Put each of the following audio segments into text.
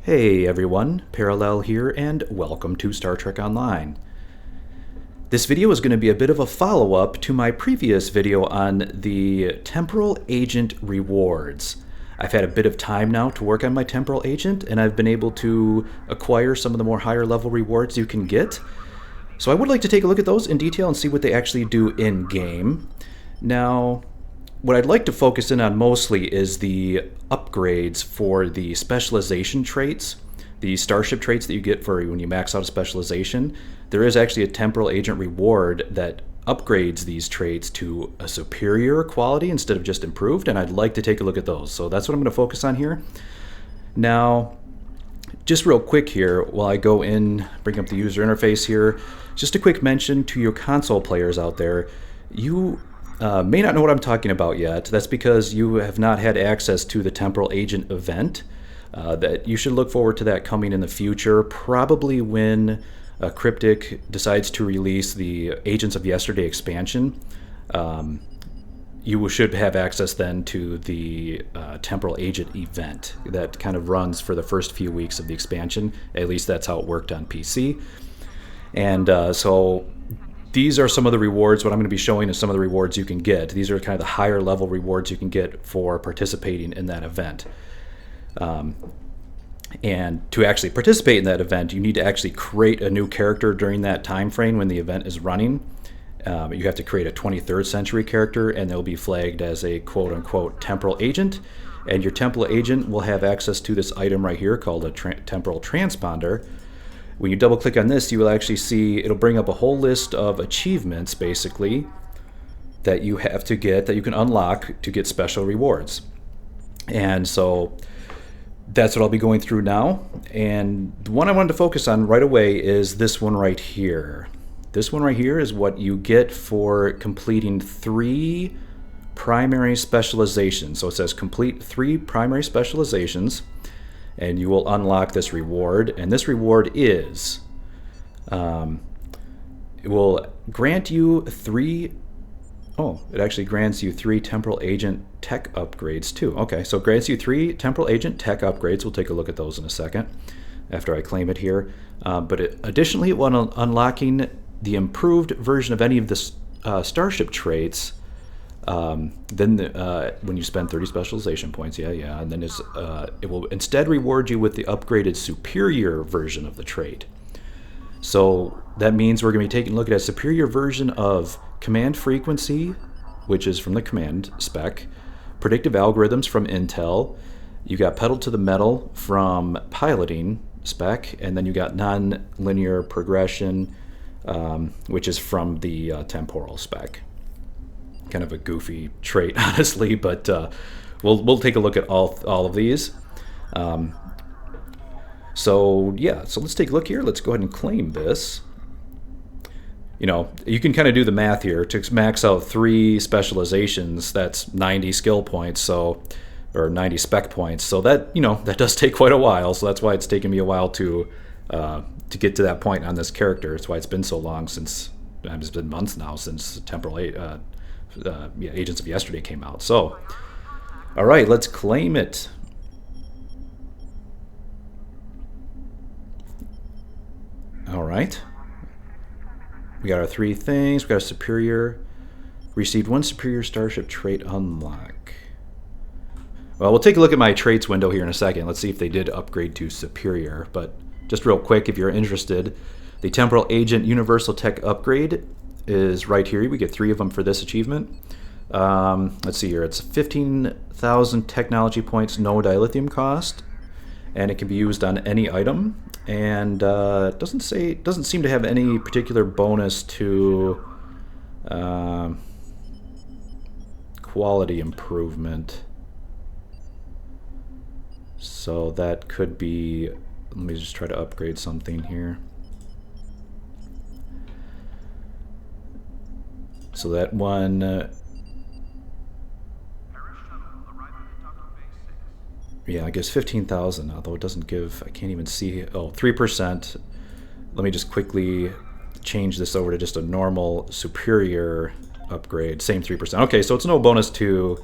Hey everyone, Parallel here, and welcome to Star Trek Online. This video is going to be a bit of a follow-up to my previous video on the Temporal Agent rewards. I've had a bit of time now to work on my Temporal Agent, and I've been able to acquire some of the more higher level rewards you can get. So I would like to take a look at those in detail and see what they actually do in-game. Now, what I'd like to focus in on mostly is the upgrades for the specialization traits, the starship traits that you get for when you max out a specialization. There is actually a Temporal Agent reward that upgrades these traits to a superior quality instead of just improved, and I'd like to take a look at those. So that's what I'm going to focus on here. Now, just real quick here, while I go in, bring up the user interface here, just a quick mention to your console players out there. You may not know what I'm talking about yet. That's because you have not had access to the Temporal Agent event. That you should look forward to that coming in the future, probably when Cryptic decides to release the Agents of Yesterday expansion. You should have access then to the Temporal Agent event that kind of runs for the first few weeks of the expansion. At least that's how it worked on PC. And so these are some of the rewards. What I'm going to be showing is some of the rewards you can get. These are kind of the higher level rewards you can get for participating in that event. And to actually participate in that event, you need to actually create a new character during that time frame when the event is running. You have to create a 23rd century character, and they'll be flagged as a quote-unquote Temporal Agent. And your Temporal Agent will have access to this item right here called a Temporal Transponder. When you double click on this, you will actually see it'll bring up a whole list of achievements basically that you have to get, that you can unlock to get special rewards. And so that's what I'll be going through now. And the one I wanted to focus on right away is this one right here. This one right here is what you get for completing 3 primary specializations. So it says complete 3 primary specializations, and you will unlock this reward. And this reward is, it will grant you 3, it actually grants you 3 Temporal Agent tech upgrades too. Okay, so it grants you 3 Temporal Agent tech upgrades. We'll take a look at those in a second after I claim it here. Additionally, it will unlocking the improved version of any of the starship traits. When you spend 30 specialization points, and then it will instead reward you with the upgraded superior version of the trait. So that means we're going to be taking a look at a superior version of command frequency, which is from the command spec, predictive algorithms from Intel, you got pedal to the metal from piloting spec, and then you got nonlinear progression, which is from the temporal spec. Kind of a goofy trait, honestly, but we'll take a look at all of these. So let's take a look here. Let's go ahead and claim this. You know, you can kind of do the math here. To max out 3 specializations, that's 90 skill points, or 90 spec points. So that, that does take quite a while. So that's why it's taken me a while to get to that point on this character. That's why it's been so long since. It's been months now since Temporal Agents of Yesterday came out. So, all right, let's claim it. All right. We got our 3 things. We got a superior. Received 1 superior starship trait unlock. Well, we'll take a look at my traits window here in a second. Let's see if they did upgrade to superior. But just real quick, if you're interested, the Temporal Agent Universal Tech Upgrade is right here. We get 3 of them for this achievement. Let's see here. It's 15,000 technology points, no dilithium cost, and it can be used on any item. And it doesn't seem to have any particular bonus to quality improvement. So that could be. Let me just try to upgrade something here. So that one, I guess 15,000, although it doesn't give, I can't even see, 3%. Let me just quickly change this over to just a normal superior upgrade, same 3%. Okay, so it's no bonus to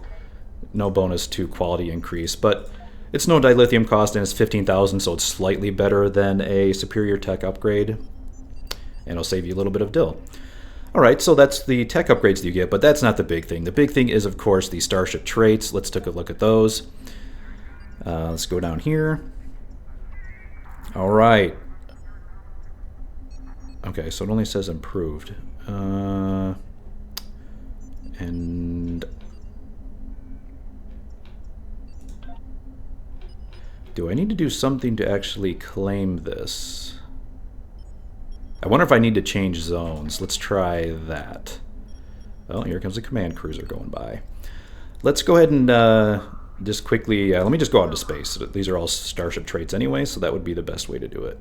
quality increase, but It's no dilithium cost and it's 15,000, so it's slightly better than a superior tech upgrade. And it'll save you a little bit of dill. Alright, so that's the tech upgrades that you get, but that's not the big thing. The big thing is, of course, the starship traits. Let's take a look at those. Let's go down here. Alright. Okay, so it only says improved. And do I need to do something to actually claim this? I wonder if I need to change zones. Let's try that. Well, here comes a command cruiser going by. Let's go ahead and just quickly, let me just go out into space. These are all starship traits anyway, so that would be the best way to do it.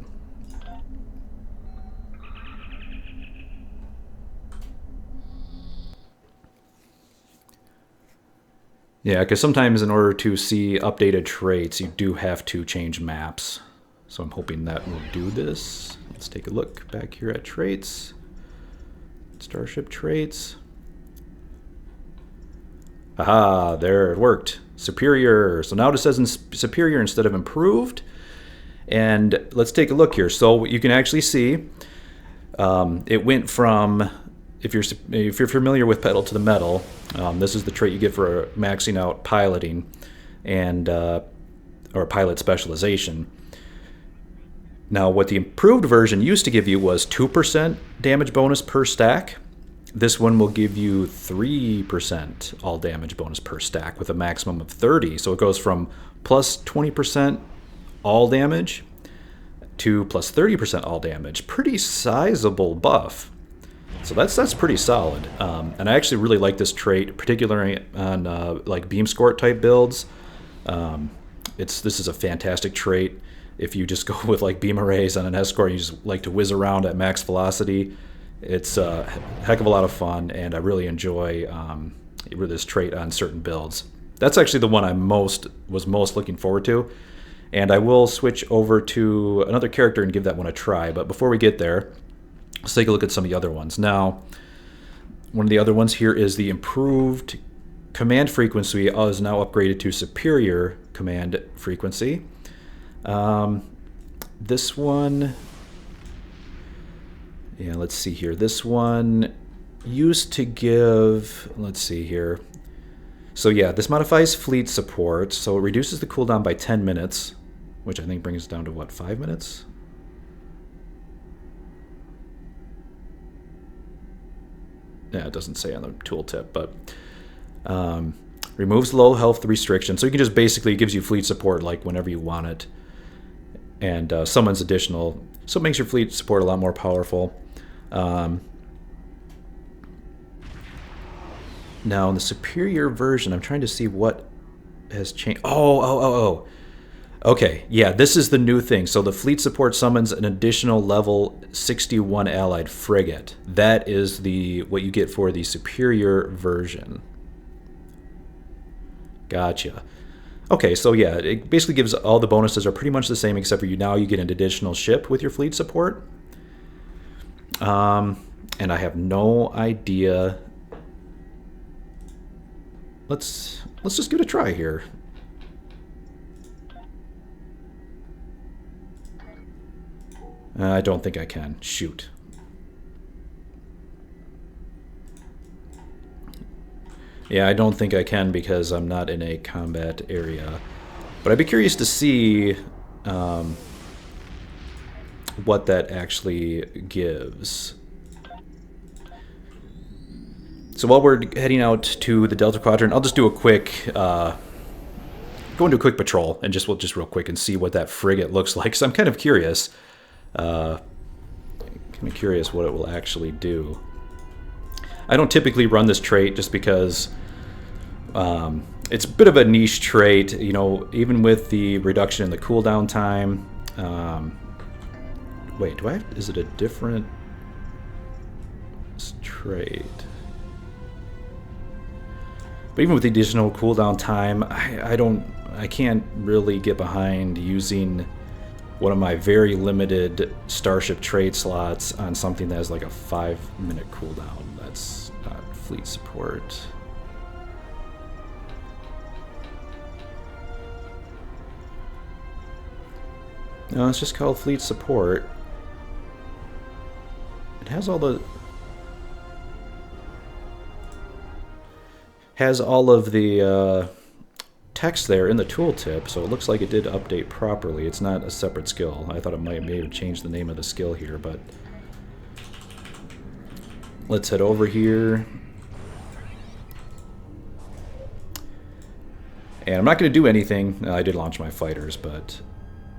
Yeah, because sometimes in order to see updated traits, you do have to change maps. So I'm hoping that will do this. Let's take a look back here at traits. Starship traits. Aha, there, it worked. Superior. So now it says in superior instead of improved. And let's take a look here. So you can actually see it went from, if you're familiar with pedal to the metal, this is the trait you get for maxing out piloting and or pilot specialization. Now, what the improved version used to give you was 2% damage bonus per stack. This one will give you 3% all damage bonus per stack with a maximum of 30. So it goes from plus 20% all damage to plus 30% all damage. Pretty sizable buff. So that's pretty solid. And I actually really like this trait, particularly on like beam escort type builds. This is a fantastic trait. If you just go with like beam arrays on an escort, you just like to whiz around at max velocity. It's a heck of a lot of fun, and I really enjoy this trait on certain builds. That's actually the one I was most looking forward to. And I will switch over to another character and give that one a try. But before we get there, let's take a look at some of the other ones. Now, one of the other ones here is the improved command frequency is now upgraded to superior command frequency. This one, yeah, let's see here. This one used to give, let's see here. So yeah, this modifies fleet support. So it reduces the cooldown by 10 minutes, which I think brings it down to what, 5 minutes? Yeah, it doesn't say on the tooltip, but removes low health restriction. So you can just basically, it gives you fleet support like whenever you want it. And summons additional, so it makes your fleet support a lot more powerful. Now in the superior version, I'm trying to see what has changed. Oh. Okay, yeah, this is the new thing. So the fleet support summons an additional level 61 allied frigate. That is what you get for the superior version. Gotcha. Okay, so yeah, it basically gives all the bonuses are pretty much the same, except for now you get an additional ship with your fleet support. And I have no idea. Let's just give it a try here. I don't think I can. Shoot. Yeah, I don't think I can because I'm not in a combat area. But I'd be curious to see what that actually gives. So while we're heading out to the Delta Quadrant, I'll just do a quick, go into a quick patrol and just real quick and see what that frigate looks like. So I'm kind of curious. Kind of curious what it will actually do. I don't typically run this trait just because it's a bit of a niche trait, you know, even with the reduction in the cooldown time. Wait, is it a different trait? But even with the additional cooldown time, I can't really get behind using one of my very limited starship trait slots on something that has like a 5-minute cooldown. That's not fleet support. No, it's just called Fleet Support. It has all the... has all of the text there in the tooltip, so it looks like it did update properly. It's not a separate skill. I thought it may have changed the name of the skill here, but let's head over here. And I'm not going to do anything. I did launch my fighters, but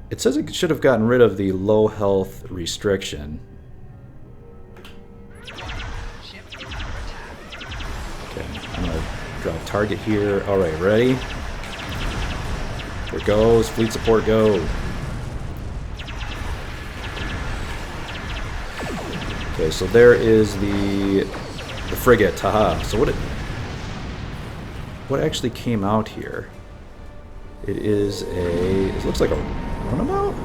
it says it should have gotten rid of the low health restriction. Okay, I'm going to draw a target here. Alright, ready? Here it goes. Fleet support, go. Okay, so there is the frigate. Haha. So what actually came out here? It is a... it looks like a runabout?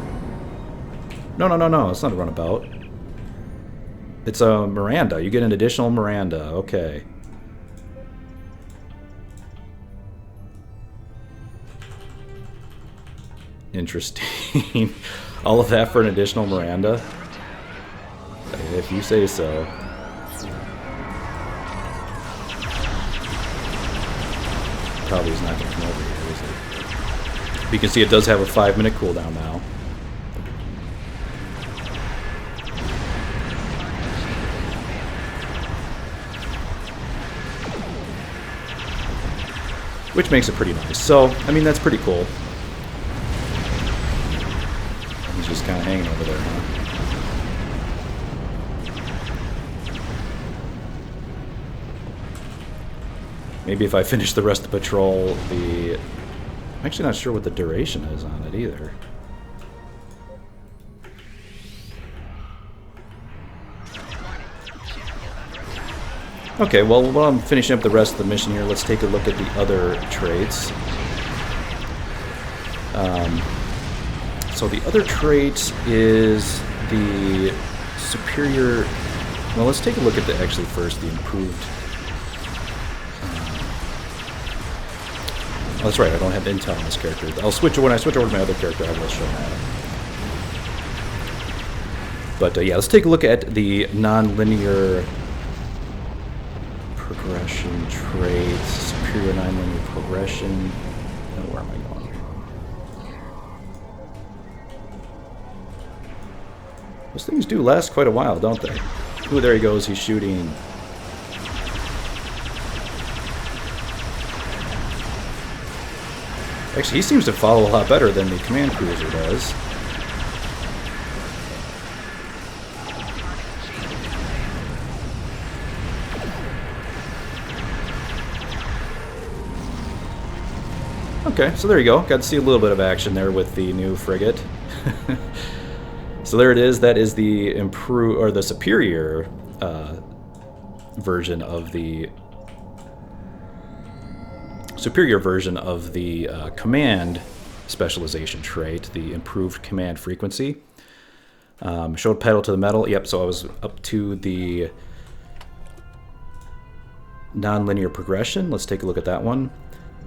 No. It's not a runabout. It's a Miranda. You get an additional Miranda. Okay. Interesting. All of that for an additional Miranda? If you say so. Probably is not going to come over here, is it? You can see it does have a 5-minute cooldown now. Which makes it pretty nice. So, I mean, that's pretty cool. He's just kind of hanging over there, huh? Maybe if I finish the rest of the patrol, I'm actually not sure what the duration is on it either. Okay, well, while I'm finishing up the rest of the mission here, let's take a look at the other traits. So the other trait is the superior... well, let's take a look at the the improved... oh, that's right, I don't have intel on this character. When I switch over to my other character, I will show that. But yeah, let's take a look at the nonlinear progression trait, superior nonlinear progression. Oh, where am I going? Those things do last quite a while, don't they? Ooh, there he goes, he's shooting. Actually, he seems to follow a lot better than the command cruiser does. Okay, so there you go. Got to see a little bit of action there with the new frigate. So there it is. That is the the superior version of the command specialization trait, the improved command frequency. Showed pedal to the metal. Yep, so I was up to the nonlinear progression. Let's take a look at that one.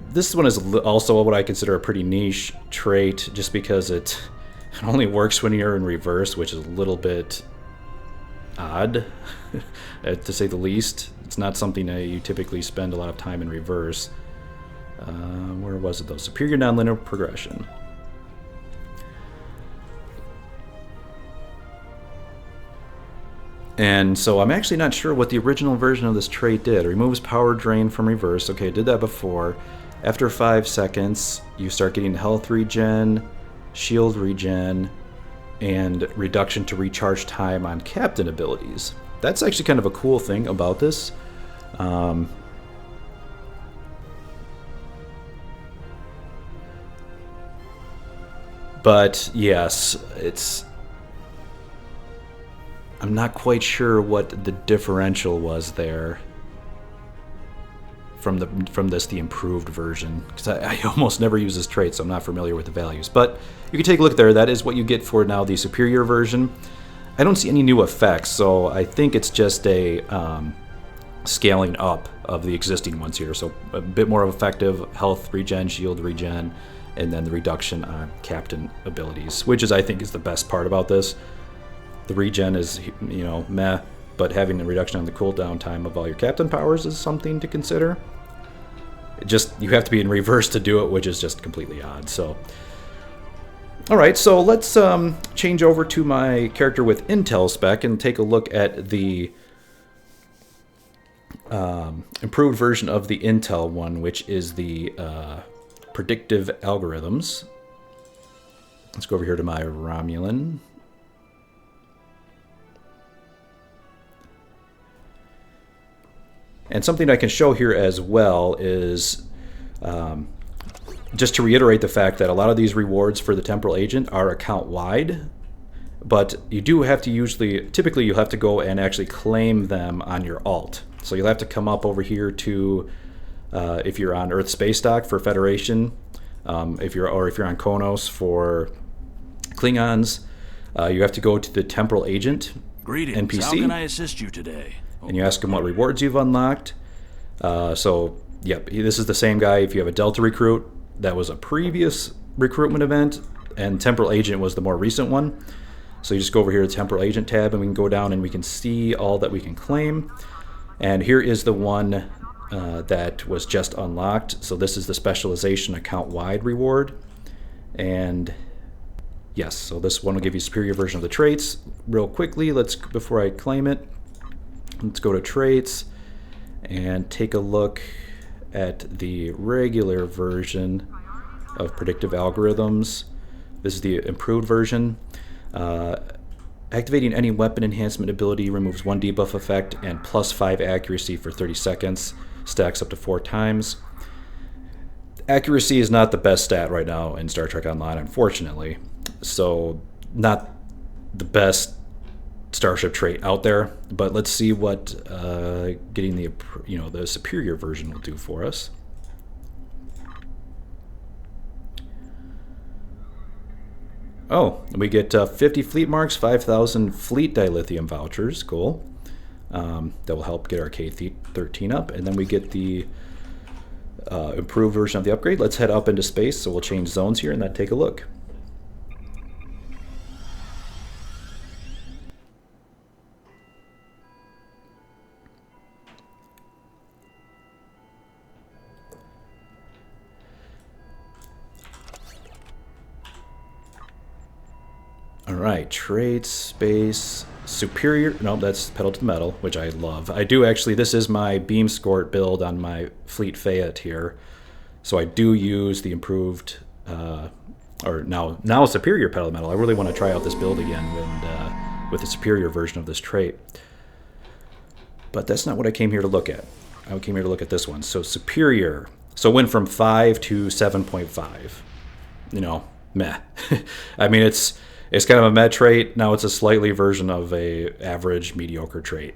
This one is also what I consider a pretty niche trait, just because it only works when you're in reverse, which is a little bit odd, to say the least. It's not something that you typically spend a lot of time in reverse. Where was it though? Superior nonlinear progression. And so I'm actually not sure what the original version of this trait did. It removes power drain from reverse. Okay, it did that before. After 5 seconds, you start getting health regen, shield regen, and reduction to recharge time on captain abilities. That's actually kind of a cool thing about this. But yes, I'm not quite sure what the differential was there from the improved version, because I almost never use this trait, so I'm not familiar with the values. But you can take a look there. That is what you get for now the superior version. I don't see any new effects, so I think it's just a scaling up of the existing ones here. So a bit more effective health regen, shield regen, and then the reduction on captain abilities, which is, I think, is the best part about this. The regen is, you know, meh, but having a reduction on the cooldown time of all your captain powers is something to consider. It just, you have to be in reverse to do it, which is just completely odd. So, all right, so let's change over to my character with Intel spec and take a look at the improved version of the Intel one, which is the predictive algorithms. Let's go over here to my Romulan. And something I can show here as well is just to reiterate the fact that a lot of these rewards for the Temporal Agent are account-wide, but you do have to typically you'll have to go and actually claim them on your alt. So you'll have to come up over here to, if you're on Earth Space Dock for Federation, if you're on Konos for Klingons, you have to go to the Temporal Agent Greetings. NPC. How can I assist you today? And you ask them what rewards you've unlocked. So, yep, this is the same guy. If you have a Delta recruit, that was a previous recruitment event, and Temporal Agent was the more recent one. So you just go over here to the Temporal Agent tab, and we can go down and we can see all that we can claim. And here is the one that was just unlocked. So this is the Specialization account-wide reward. And yes, so this one will give you superior version of the traits. Real quickly, before I claim it, let's go to traits and take a look at the regular version of predictive algorithms. This is the improved version. Activating any weapon enhancement ability removes 1 debuff effect and +5 accuracy for 30 seconds. Stacks up to 4 times. Accuracy is not the best stat right now in Star Trek Online, unfortunately. So not the best starship trait out there, but let's see what getting the superior version will do for us. Oh, we get 50 fleet marks, 5,000 fleet dilithium vouchers. Cool. That will help get our K-13 up, and then we get the improved version of the upgrade. Let's head up into space, so we'll change zones here and then take a look. Alright, traits, space, superior, no, that's pedal to the metal, which I love. I do actually, this is my beam escort build on my Fleet Fayette here. So I do use the improved, or now superior pedal to metal. I really want to try out this build again with the superior version of this trait. But that's not what I came here to look at. I came here to look at this one. So superior. So it went from 5 to 7.5. You know, meh. I mean, it's kind of a meh trait. Now it's a slightly version of a average mediocre trait.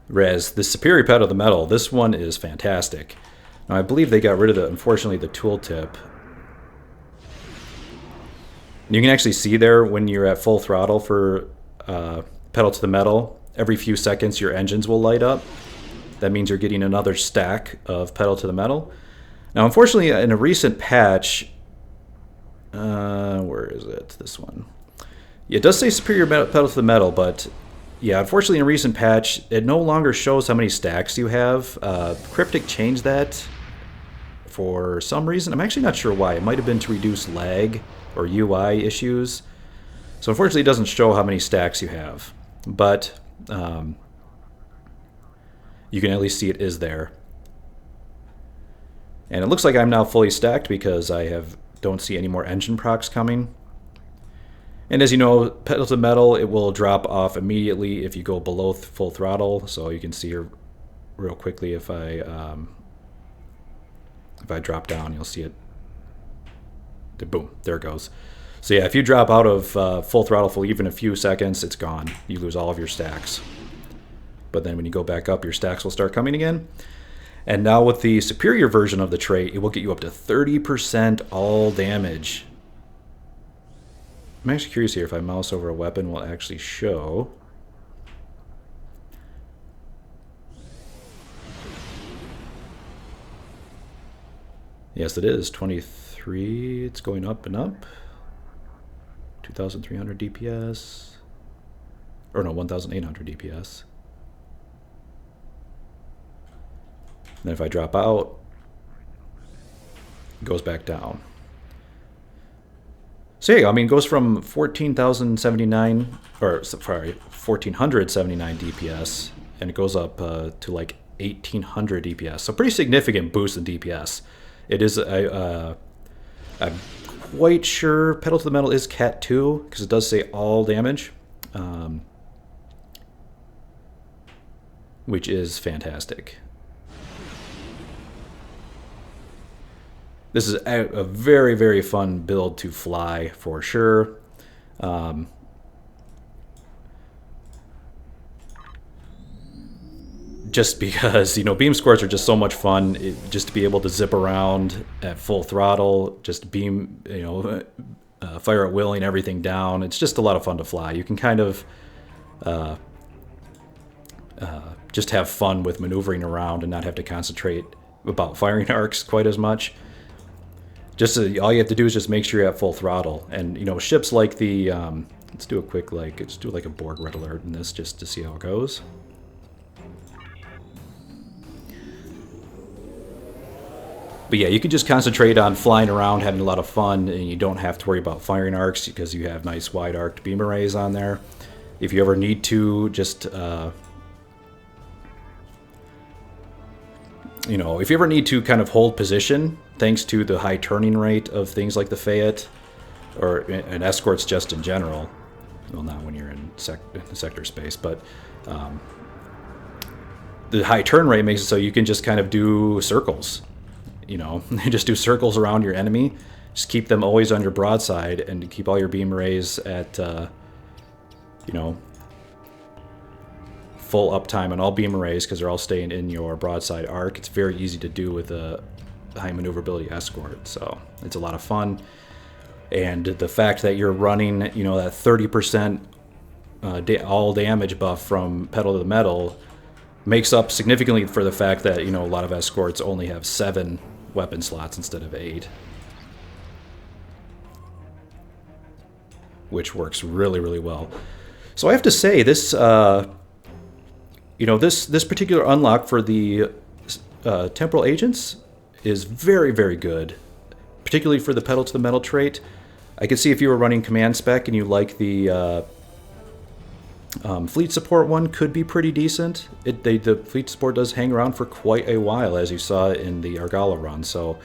Whereas the superior pedal to the metal, this one is fantastic. Now I believe they got rid of unfortunately the tooltip. You can actually see there when you're at full throttle for pedal to the metal, every few seconds your engines will light up. That means you're getting another stack of pedal to the metal. Now unfortunately in a recent patch, where is it? This one. Yeah, it does say superior pedal to the metal, but yeah, unfortunately in a recent patch, it no longer shows how many stacks you have. Cryptic changed that for some reason. I'm actually not sure why. It might have been to reduce lag or UI issues. So unfortunately it doesn't show how many stacks you have, but you can at least see it is there. And it looks like I'm now fully stacked because I don't see any more engine procs coming. And as you know, pedal to metal, it will drop off immediately if you go below full throttle. So you can see here real quickly if I drop down, you'll see it. Boom, there it goes. So yeah, if you drop out of full throttle for even a few seconds, it's gone. You lose all of your stacks. But then when you go back up, your stacks will start coming again. And now with the superior version of the trait, it will get you up to 30% all damage. I'm actually curious here if I mouse over a weapon will actually show. Yes, it is 23. It's going up and up. 2,300 DPS. Or no, 1,800 DPS. And then if I drop out, it goes back down. So yeah, I mean, it goes from 14,079, or sorry, 1,479 DPS, and it goes up to like 1,800 DPS. So pretty significant boost in DPS. It is I'm quite sure Pedal to the Metal is Cat 2 because it does say all damage, which is fantastic. This is a very, very fun build to fly for sure. Just because, you know, beam squirts are just so much fun. Just to be able to zip around at full throttle, just beam, you know, fire at will and everything down. It's just a lot of fun to fly. You can kind of just have fun with maneuvering around and not have to concentrate about firing arcs quite as much. Just all you have to do is just make sure you're at full throttle. And, you know, ships like the, let's do a quick, let's do like a Borg red alert in this just to see how it goes. But yeah, you can just concentrate on flying around, having a lot of fun, and you don't have to worry about firing arcs because you have nice wide arced beam arrays on there. If you ever need to, just, you know, if you ever need to kind of hold position, thanks to the high turning rate of things like the Fayette, or and escorts just in general, well, not when you're in sector space, but the high turn rate makes it so you can just kind of do circles. You know, just do circles around your enemy. Just keep them always on your broadside and keep all your beam arrays at, you know, full uptime on all beam arrays because they're all staying in your broadside arc. It's very easy to do with a high maneuverability escort, so it's a lot of fun. And the fact that you're running, you know, that 30% all damage buff from Pedal to the Metal makes up significantly for the fact that, you know, a lot of escorts only have 7 weapon slots instead of 8, which works really, really well. So I have to say, this, you know, this particular unlock for the Temporal Agents is very, very good, particularly for the Pedal to the Metal trait. I can see if you were running command spec and you like the fleet support one, could be pretty decent. The fleet support does hang around for quite a while, as you saw in the Argala run. So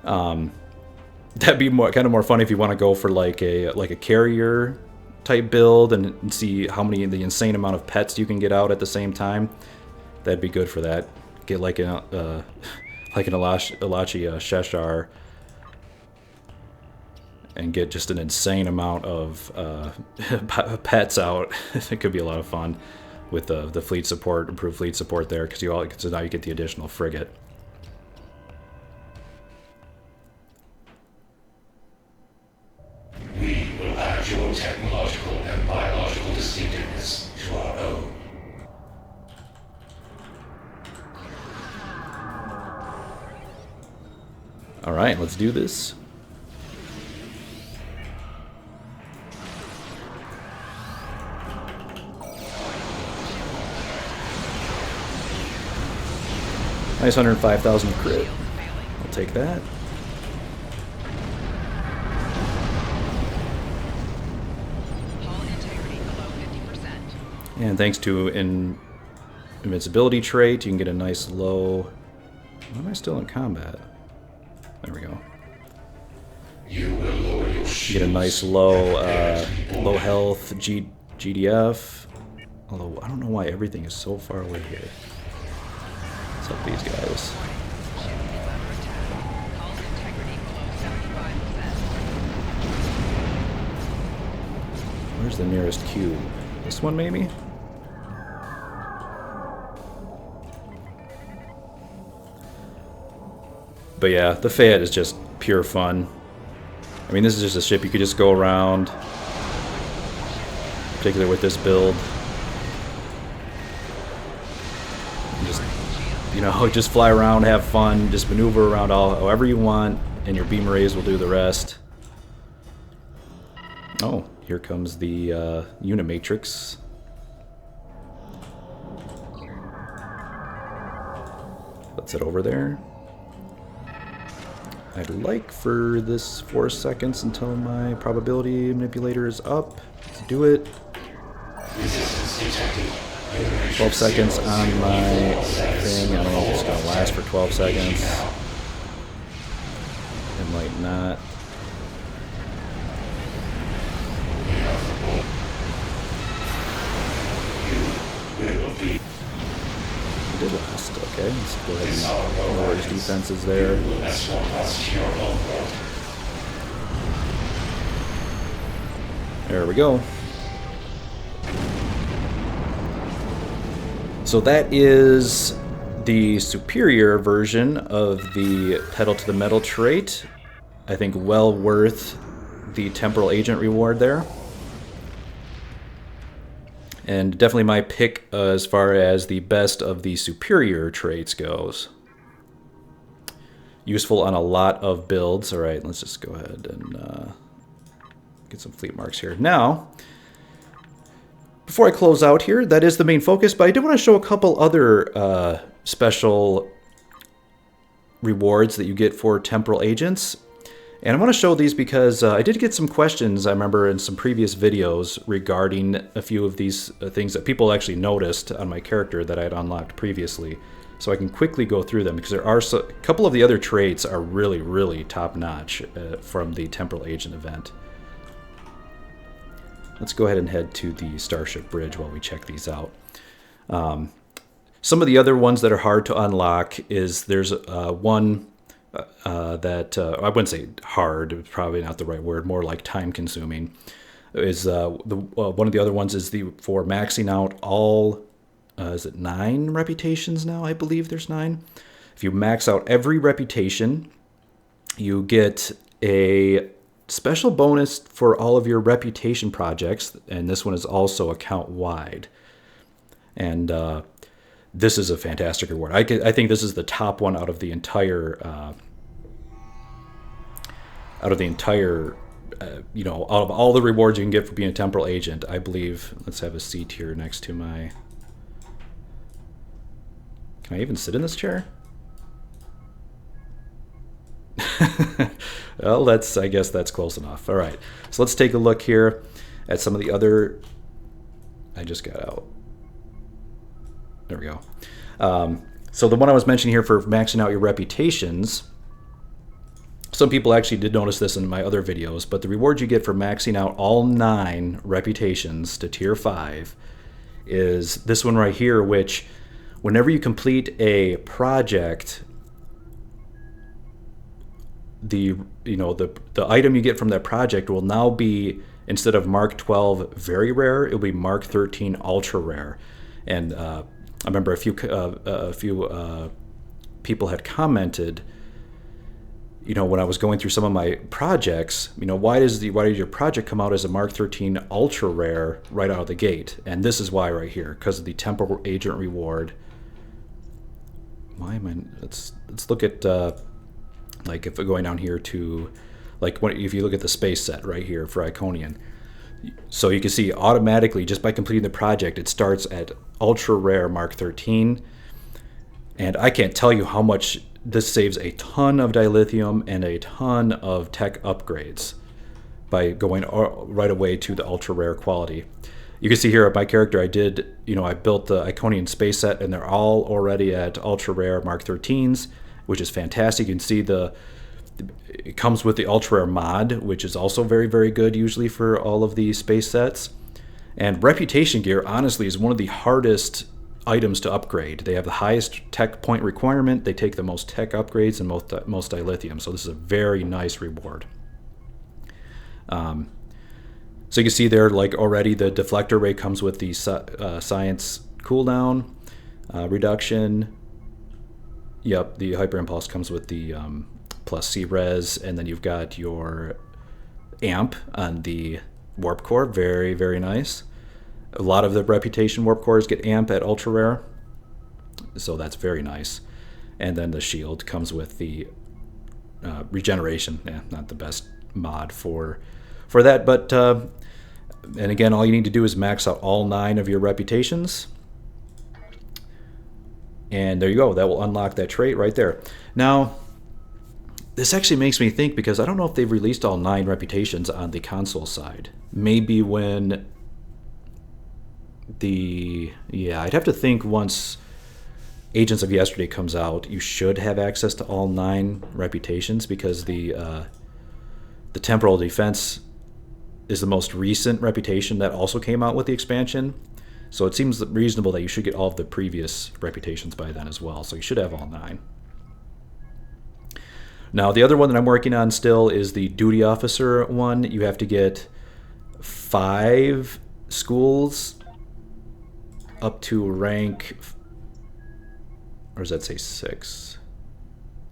that'd be kind of more fun if you want to go for like a carrier type build and see the insane amount of pets you can get out at the same time. That'd be good for that. Get like an Alachi Cheshire and get just an insane amount of pets out. It could be a lot of fun with the fleet support, improved fleet support there, because so now you get the additional frigate. We will add your technological and biological distinctiveness to our own. All right, let's do this. Nice 105,000 crit. I'll take that. And thanks to an invincibility trait, you can get a nice low... Why am I still in combat? There we go. You will lower your shields. Get a nice low health GDF. Although I don't know why everything is so far away here. What's up, these guys? Where's the nearest cube? This one, maybe? But yeah, the Fayette is just pure fun. I mean, this is just a ship you could just go around, particularly with this build. Just, You know, just fly around, have fun, just maneuver around however you want, and your beam rays will do the rest. Oh, here comes the Unimatrix. Let's head over there. I'd like for this 4 seconds until my probability manipulator is up. Let's do it. 12 seconds on my thing. I don't know if it's going to last for 12 seconds. It might not. It did last. Okay, let's go ahead and lower his defenses there. There we go. So that is the superior version of the pedal to the metal trait. I think well worth the temporal agent reward there. And definitely my pick as far as the best of the superior traits goes. Useful on a lot of builds. All right, let's just go ahead and get some fleet marks here. Now, before I close out here, that is the main focus, but I did want to show a couple other special rewards that you get for temporal agents. And I want to show these because I did get some questions, I remember, in some previous videos regarding a few of these things that people actually noticed on my character that I had unlocked previously. So I can quickly go through them because there are a couple of the other traits are really, really top-notch from the temporal agent event. Let's go ahead and head to the Starship Bridge while we check these out. Some of the other ones that are hard to unlock is there's one that I wouldn't say hard, probably not the right word, more like time-consuming. Is one of the other ones is for maxing out all. Is it 9 reputations now? I believe there's 9. If you max out every reputation, you get a special bonus for all of your reputation projects, and this one is also account-wide. And this is a fantastic reward. I think this is the top one out of the entire, you know, out of all the rewards you can get for being a temporal agent. I believe. Let's have a seat here next to my. Can I even sit in this chair? Well, I guess that's close enough. All right, so let's take a look here at some of the other. I just got out. There we go. So the one I was mentioning here for maxing out your reputations, some people actually did notice this in my other videos, but the reward you get for maxing out all 9 reputations to tier 5 is this one right here, which whenever you complete a project, the item you get from that project will now be, instead of Mark 12 very rare, it'll be Mark 13 ultra rare. And I remember a few people had commented, you know, when I was going through some of my projects, you know, why did your project come out as a Mark 13 ultra rare right out of the gate? And this is why right here, because of the temporal agent reward. Why am I? Let's look at like if we're going down here to like if you look at the space set right here for Iconian. So you can see automatically, just by completing the project, it starts at ultra rare Mark 13. And I can't tell you how much this saves a ton of dilithium and a ton of tech upgrades by going right away to the ultra rare quality. You can see here at my character, I built the Iconian space set, and they're all already at ultra rare Mark 13s, which is fantastic. You can see it comes with the ultra rare mod, which is also very, very good usually for all of the space sets. And reputation gear, honestly, is one of the hardest items to upgrade. They have the highest tech point requirement. They take the most tech upgrades and most dilithium. So this is a very nice reward. So you can see there, like already the deflector ray comes with the science cooldown reduction. Yep, the hyper impulse comes with the plus C res, and then you've got your amp on the warp core. Very, very nice. A lot of the reputation warp cores get amp at ultra rare, so that's very nice. And then the shield comes with the regeneration. Yeah, not the best mod for that, but and again, all you need to do is max out all 9 of your reputations. And there you go. That will unlock that trait right there. Now, this actually makes me think, because I don't know if they've released all 9 reputations on the console side. Maybe when I'd have to think once Agents of Yesterday comes out, you should have access to all 9 reputations, because the Temporal Defense is the most recent reputation that also came out with the expansion. So it seems reasonable that you should get all of the previous reputations by then as well. So you should have all 9. Now, the other one that I'm working on still is the Duty Officer one. You have to get 5 schools up to rank, or does that say 6?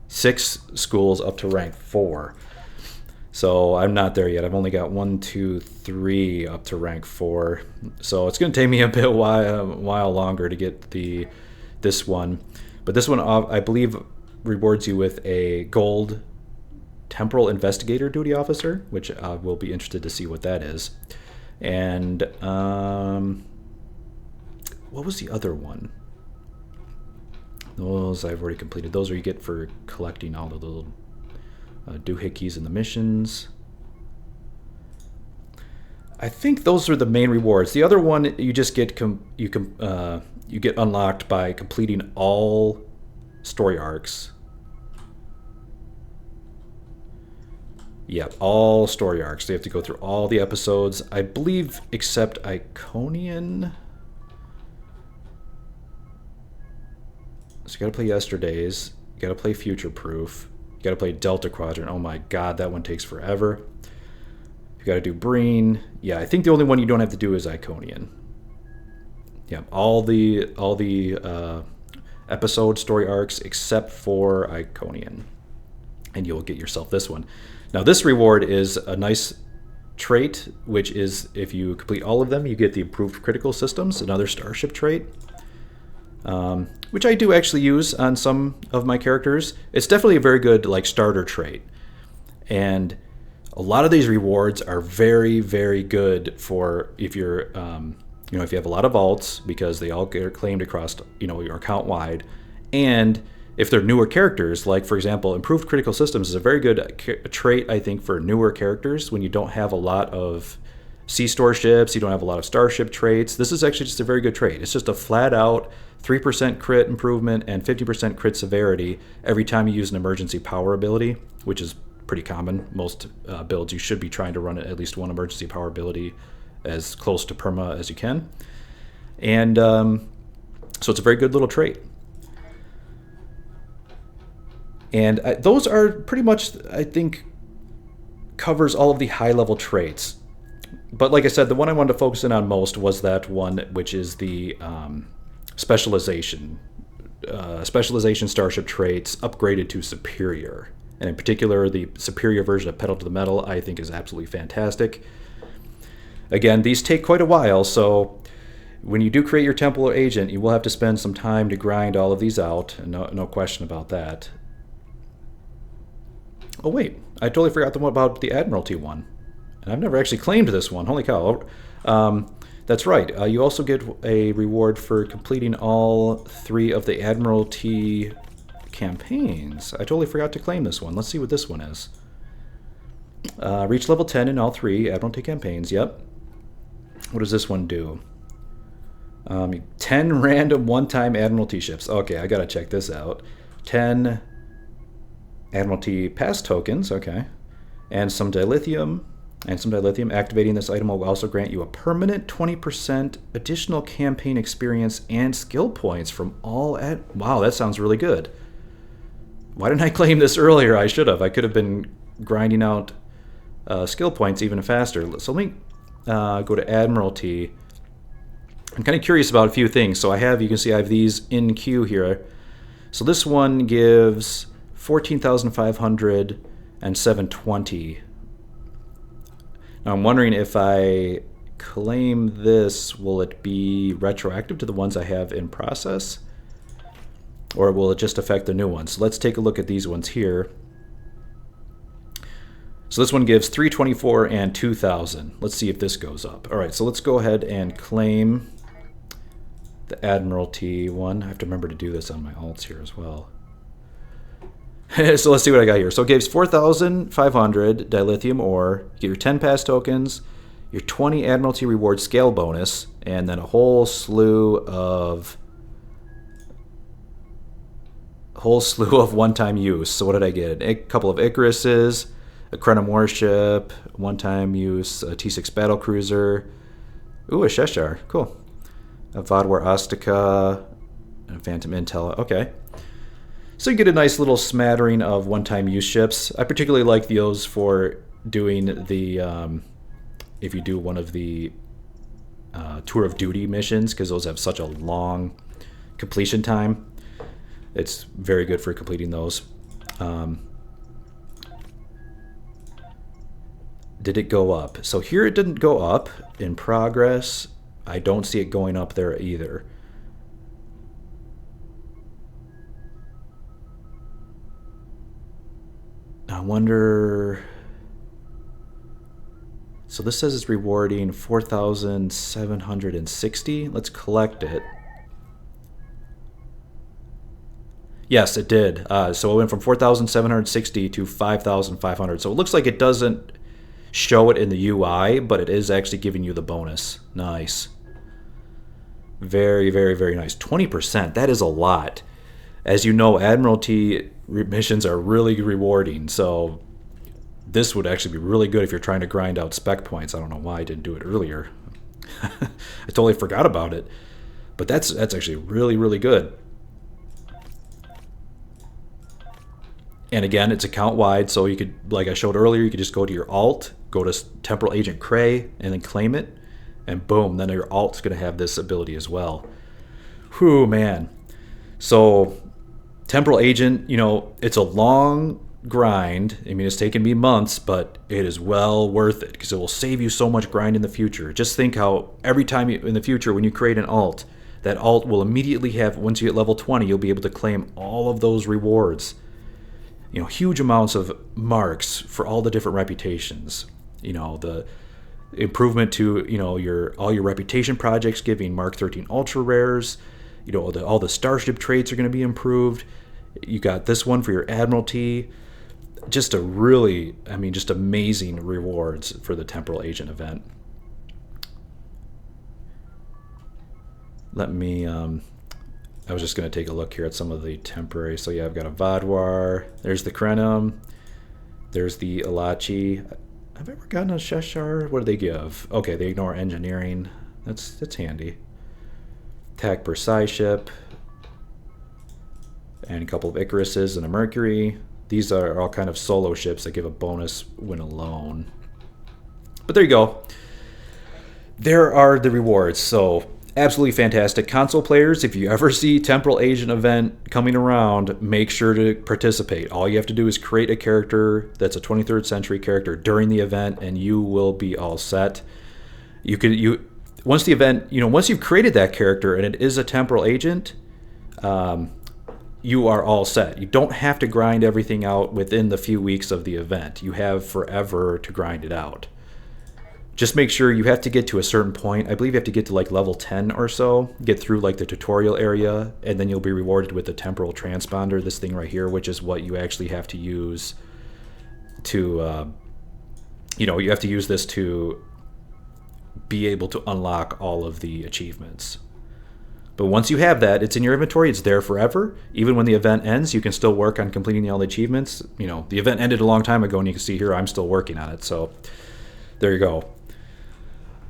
6 schools up to rank 4. So I'm not there yet. I've only got 1, 2, 3 up to rank 4. So it's going to take me a while longer to get this one. But this one, I believe, rewards you with a gold Temporal Investigator Duty Officer, which I will be interested to see what that is. And what was the other one? Those I've already completed. Those are you get for collecting all the little doohickeys in the missions. I think those are the main rewards. The other one you just get you get unlocked by completing all story arcs. Yeah, all story arcs. They have to go through all the episodes, I believe, except Iconian. So you gotta play Yesterday's, you gotta play Future Proof, you gotta play Delta Quadrant. Oh my god, that one takes forever. You gotta do Breen. Yeah, I think the only one you don't have to do is Iconian. Yeah, all the episode story arcs except for Iconian. And you'll get yourself this one. Now this reward is a nice trait, which is if you complete all of them, you get the improved critical systems, another starship trait. Which I do actually use on some of my characters. It's definitely a very good starter trait. And a lot of these rewards are very, very good for if you're, if you have a lot of alts, because they all get claimed across, your account wide. And if they're newer characters, like for example, improved critical systems is a very good trait, I think, for newer characters when you don't have a lot of C-store ships, you don't have a lot of starship traits. This is actually just a very good trait. It's just a flat out 3% crit improvement and 50% crit severity every time you use an emergency power ability, which is pretty common. Most builds you should be trying to run at least one emergency power ability as close to perma as you can. And so it's a very good little trait. And those are pretty much, I think, covers all of the high-level traits. But like I said, the one I wanted to focus in on most was that one, which is the specialization. Specialization starship traits upgraded to superior. And in particular, the superior version of Pedal to the Metal, I think, is absolutely fantastic. Again, these take quite a while, so when you do create your Temporal Agent, you will have to spend some time to grind all of these out, and no question about that. Oh wait, I totally forgot the one about the Admiralty one. And I've never actually claimed this one. Holy cow. That's right. You also get a reward for completing all 3 of the Admiralty campaigns. I totally forgot to claim this one. Let's see what this one is. Reach level 10 in all 3 Admiralty campaigns. Yep. What does this one do? 10 random one-time Admiralty ships. Okay, I gotta check this out. 10 Admiralty pass tokens. Okay. And some dilithium. Activating this item will also grant you a permanent 20% additional campaign experience and skill points from all Wow, that sounds really good. Why didn't I claim this earlier? I should have. I could have been grinding out skill points even faster. So let me go to Admiralty. I'm kind of curious about a few things. So you can see I have these in queue here. So this one gives 14,500 and 720. Now I'm wondering if I claim this, will it be retroactive to the ones I have in process? or will it just affect the new ones? So let's take a look at these ones here. So this one gives 324 and 2,000. Let's see if this goes up. All right, so let's go ahead and claim the Admiralty one. I have to remember to do this on my alts here as well. So let's see what I got here. So it gives 4,500 dilithium ore. You get your 10 pass tokens, your 20 Admiralty reward scale bonus, and then a whole slew of one-time use. So what did I get? A couple of Icaruses, a Krenim warship, one-time use, a T6 battle cruiser. Ooh, a Cheshire. Cool. A Vodwar Ostica, and a Phantom Intel. Okay. So you get a nice little smattering of one-time use ships. I particularly like those for doing the, if you do one of the tour of duty missions, because those have such a long completion time. It's very good for completing those. Did it go up? So here it didn't go up. In progress, I don't see it going up there either. I wonder... So this says it's rewarding 4,760. Let's collect it. Yes, it did. So it went from 4,760 to 5,500. So it looks like it doesn't show it in the UI, but it is actually giving you the bonus. Nice. Very, very, very nice. 20%. That is a lot. As you know, Admiralty missions are really rewarding, so this would actually be really good if you're trying to grind out spec points. I don't know why I didn't do it earlier. I totally forgot about it. But that's actually really, really good. And again, it's account-wide, so you could, like I showed earlier, you could just go to your alt, go to Temporal Agent Cray, and then claim it, and boom, then your alt's going to have this ability as well. Whew, man. So Temporal Agent, you know, it's a long grind. I mean, it's taken me months, but it is well worth it because it will save you so much grind in the future. Just think how every time in the future when you create an alt, that alt will immediately have, once you hit level 20, you'll be able to claim all of those rewards. You know, huge amounts of marks for all the different reputations. You know, the improvement to, you know, all your reputation projects giving Mark 13 ultra rares. You know, all the starship traits are going to be improved. You got this one for your Admiralty. Just a really, I mean, just amazing rewards for the Temporal Agent event. Let me, I was just going to take a look here at some of the temporary. So yeah, I've got a Vodwar. There's the Krenim. There's the Alachi. Have I ever gotten a Cheshire? What do they give? Okay, they ignore engineering. That's handy. Attack per Psi ship. And a couple of Icaruses and a Mercury. These are all kind of solo ships that give a bonus when alone. But there you go. There are the rewards. So absolutely fantastic. Console players, if you ever see Temporal Agent event coming around, make sure to participate. All you have to do is create a character that's a 23rd century character during the event, and you will be all set. Once the event, you know, once you've created that character and it is a Temporal Agent, you are all set. You don't have to grind everything out within the few weeks of the event. You have forever to grind it out. Just make sure you have to get to a certain point. I believe you have to get to like level 10 or so, get through like the tutorial area, and then you'll be rewarded with the temporal transponder, this thing right here, which is what you actually have to use to, you know, you have to use this to be able to unlock all of the achievements. But once you have that, it's in your inventory, it's there forever. Even when the event ends, you can still work on completing all the achievements. You know, the event ended a long time ago, and you can see here I'm still working on it. So there you go.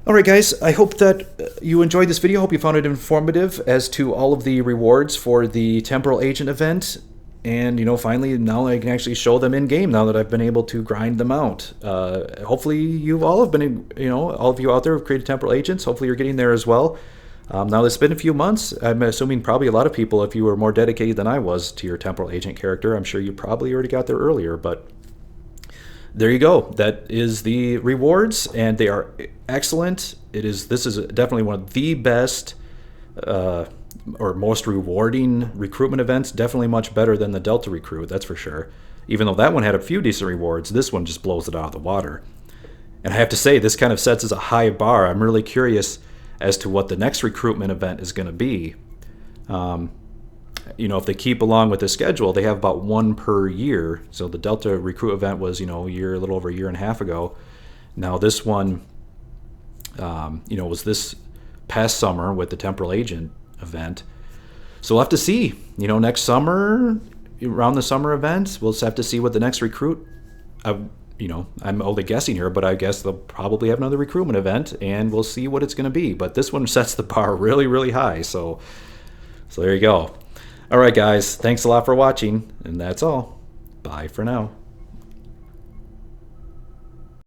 All right, guys, I hope that you enjoyed this video. I hope you found it informative as to all of the rewards for the Temporal Agent event. And, you know, finally, now I can actually show them in game now that I've been able to grind them out. Hopefully you all have been, you know, all of you out there have created Temporal Agents. Hopefully you're getting there as well. Now it's been a few months. I'm assuming probably a lot of people, if you were more dedicated than I was to your Temporal Agent character, I'm sure you probably already got there earlier, but there you go. That is the rewards, and they are excellent. This is definitely one of the best or most rewarding recruitment events, definitely much better than the Delta Recruit, that's for sure. Even though that one had a few decent rewards, this one just blows it out of the water. And I have to say, this kind of sets as a high bar. I'm really curious as to what the next recruitment event is going to be. If they keep along with the schedule, they have about one per year. So the Delta Recruit event was, a little over a year and a half ago. Now this one, was this past summer with the Temporal Agent event. So we'll have to see, next summer, around the summer events, we'll just have to see what the next recruit, I'm only guessing here, but I guess they'll probably have another recruitment event, and we'll see what it's going to be. But this one sets the bar really, really high. So there you go. All right, guys, thanks a lot for watching, and that's all. Bye for now.